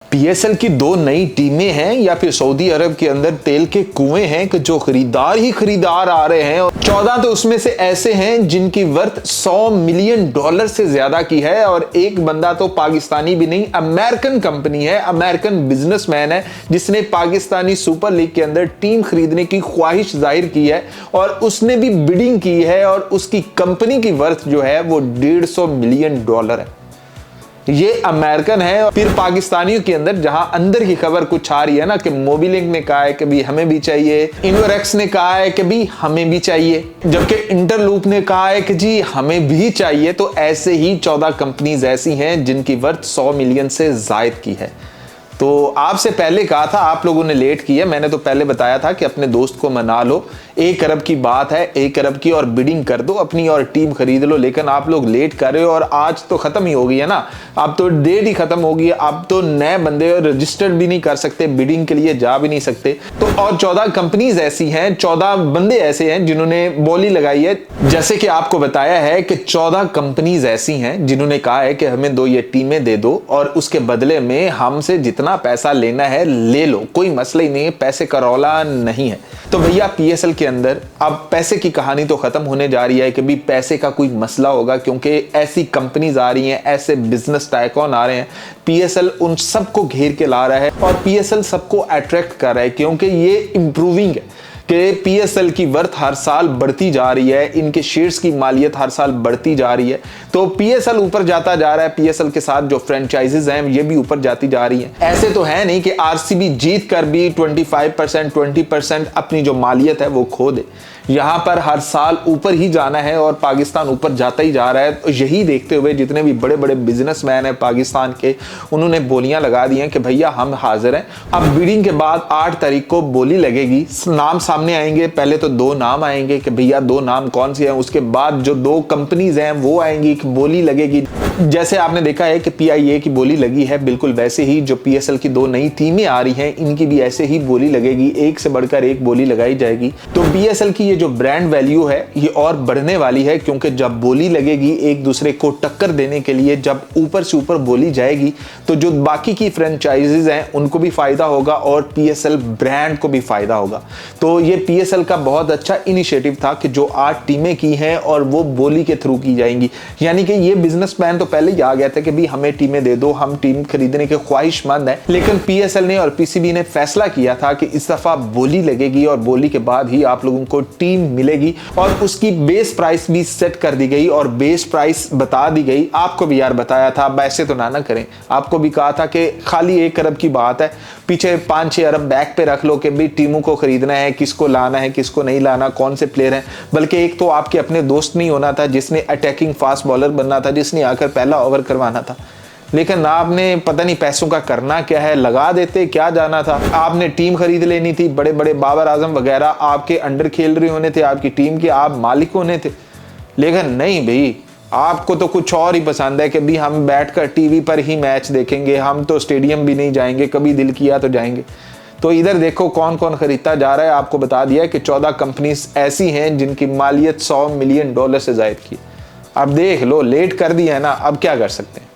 PSL की दो नई टीमें हैं या फिर सऊदी अरब के अंदर तेल के कुएं हैं कि जो खरीदार ही खरीदार आ रहे हैं और 14 तो उसमें से ऐसे हैं जिनकी वर्थ $100 मिलियन से ज्यादा की है। और एक बंदा तो पाकिस्तानी भी नहीं, अमेरिकन कंपनी है, अमेरिकन बिजनेसमैन है जिसने पाकिस्तानी सुपर लीग के अंदर टीम खरीदने की ख्वाहिश जाहिर की है और उसने भी बिडिंग की है और उसकी कंपनी की वर्थ जो है वो $150 मिलियन है। ये अमेरिकन है। फिर पाकिस्तानियों के अंदर जहां अंदर की खबर कुछ आ रही है ना कि मोबिलिंक ने कहा है कि भी हमें भी चाहिए, इन्वोरेक्स ने कहा है कि भी हमें भी चाहिए, जबकि इंटरलूप ने कहा है कि जी हमें भी चाहिए। तो ऐसे ही 14 कंपनीज ऐसी हैं जिनकी वर्थ 100 मिलियन से जायद की है। तो आपसे पहले कहा था, आप लोगों ने लेट किया। मैंने तो पहले बताया था कि अपने दोस्त को मना लो, 1 अरब की बात है, 1 अरब की और बिडिंग कर दो अपनी और टीम खरीद लो। लेकिन आप लोग लेट कर रहे हो और आज तो खत्म ही हो गई है ना, अब तो डेट ही खत्म हो गई है। अब तो नए बंदे रजिस्टर्ड भी नहीं कर सकते, बिडिंग के लिए जा भी नहीं सकते। तो और 14 कंपनीज ऐसी हैं, 14 बंदे ऐसे हैं जिन्होंने बोली लगाई है। जैसे कि आपको बताया है कि 14 कंपनीज ऐसी हैं जिन्होंने कहा है कि हमें 2 ये टीमें दे दो और उसके बदले में हमसे जितना पैसा लेना है ले लो, कोई मसला ही नहीं है, पैसे का रौला नहीं है। तो भैया पीएसएल के अंदर अब पैसे की कहानी तो खत्म होने जा रही है कि भी पैसे का कोई मसला होगा, क्योंकि ऐसी कंपनीज आ रही हैं, ऐसे बिजनेस टाइकॉन आ रहे हैं। पीएसएल उन सबको घेर के ला रहा है और पीएसएल सबको अट्रैक्ट कर रहा है क्योंकि ये इंप्रूविंग है कि पीएसएल की वर्थ हर साल बढ़ती जा रही है, इनके शेयर्स की मालियत हर साल बढ़ती जा रही है। तो पीएसएल ऊपर जाता जा रहा है, पीएसएल के साथ जो फ्रेंचाइजीज हैं ये भी ऊपर जाती जा रही हैं। ऐसे तो है नहीं कि आरसीबी जीत कर भी 25% 20% अपनी जो मालियत है वो खो दे। यहां पर हर साल ऊपर ही जाना है और पाकिस्तान ऊपर जाता ही जा रहा है। तो यही देखते हुए जितने भी बड़े बड़े बिजनेसमैन हैं पाकिस्तान के, उन्होंने बोलियां लगा दी हैं कि भैया हम हाजिर हैं। अब बिडिंग के बाद 8 तारीख को बोली लगेगी, नाम सामने आएंगे। पहले तो 2 नाम आएंगे कि भैया 2 नाम कौन से हैं, उसके बाद जो 2 कंपनीज हैं वो आएंगी, बोली लगेगी। जैसे आपने देखा है कि पीआईए की बोली लगी है, बिल्कुल वैसे ही जो पीएसएल की 2 नई टीमें आ रही हैं इनकी भी ऐसे ही बोली लगेगी, एक से बढ़कर एक बोली लगाई जाएगी। तो पीएसएल की ये जो ब्रांड वैल्यू है ये और बढ़ने वाली है, क्योंकि जब बोली लगेगी एक दूसरे को टक्कर देने के लिए, जब ऊपर से ऊपर बोली जाएगी तो जो बाकी की फ्रेंचाइजीज हैं उनको भी फायदा होगा और पीएसएल ब्रांड को भी फायदा होगा। तो ये पीएसएल का बहुत अच्छा इनिशिएटिव था कि जो 8 टीमें की हैं और वो बोली के थ्रू की जाएंगी। यानी कि ये बिजनेसमैन तो पहले ही आ गया था कि भी हमें टीमें दे दो, हम टीम खरीदने के ख्वाहिशमंद हैं। लेकिन पीएसएल ने और पीसीबी ने फैसला किया था कि इस दफा बोली लगेगी और बोली के बाद ही आप लोगों को टीम मिलेगी और उसकी बेस प्राइस भी सेट कर दी गई और बेस प्राइस बता दी गई। आपको भी यार बताया था, वैसे तो ना करें, आपको भी कहा था कि खाली 1 अरब की बात है, पीछे 5-6 अरब बैक पे रख लो कि भी टीमों को खरीदना है, किसको लाना है किसको नहीं लाना, कौन से प्लेयर हैं। बल्कि एक तो आपके अपने दोस्त नहीं होना था जिसने अटैकिंग फास्ट बॉलर बनना था, जिसने आकर पहला ओवर करवाना था। लेकिन आपने पता नहीं पैसों का करना क्या है, लगा देते क्या जाना था। आपने टीम खरीद लेनी थी, बड़े बड़े बाबर आजम वगैरह आपके अंडर खेल रहे होने थे, आपकी टीम के आप मालिक होने थे। लेकिन नहीं भाई, आपको तो कुछ और ही पसंद है कि भी हम बैठकर टीवी पर ही मैच देखेंगे, हम तो स्टेडियम भी नहीं जाएंगे, कभी दिल किया तो जाएंगे। तो इधर देखो कौन कौन खरीदता जा रहा है। आपको बता दिया कि 14 कंपनीज ऐसी हैं जिनकी मालियत $100 मिलियन से जायद की। अब देख लो, लेट कर दिया है ना, अब क्या कर सकते हैं।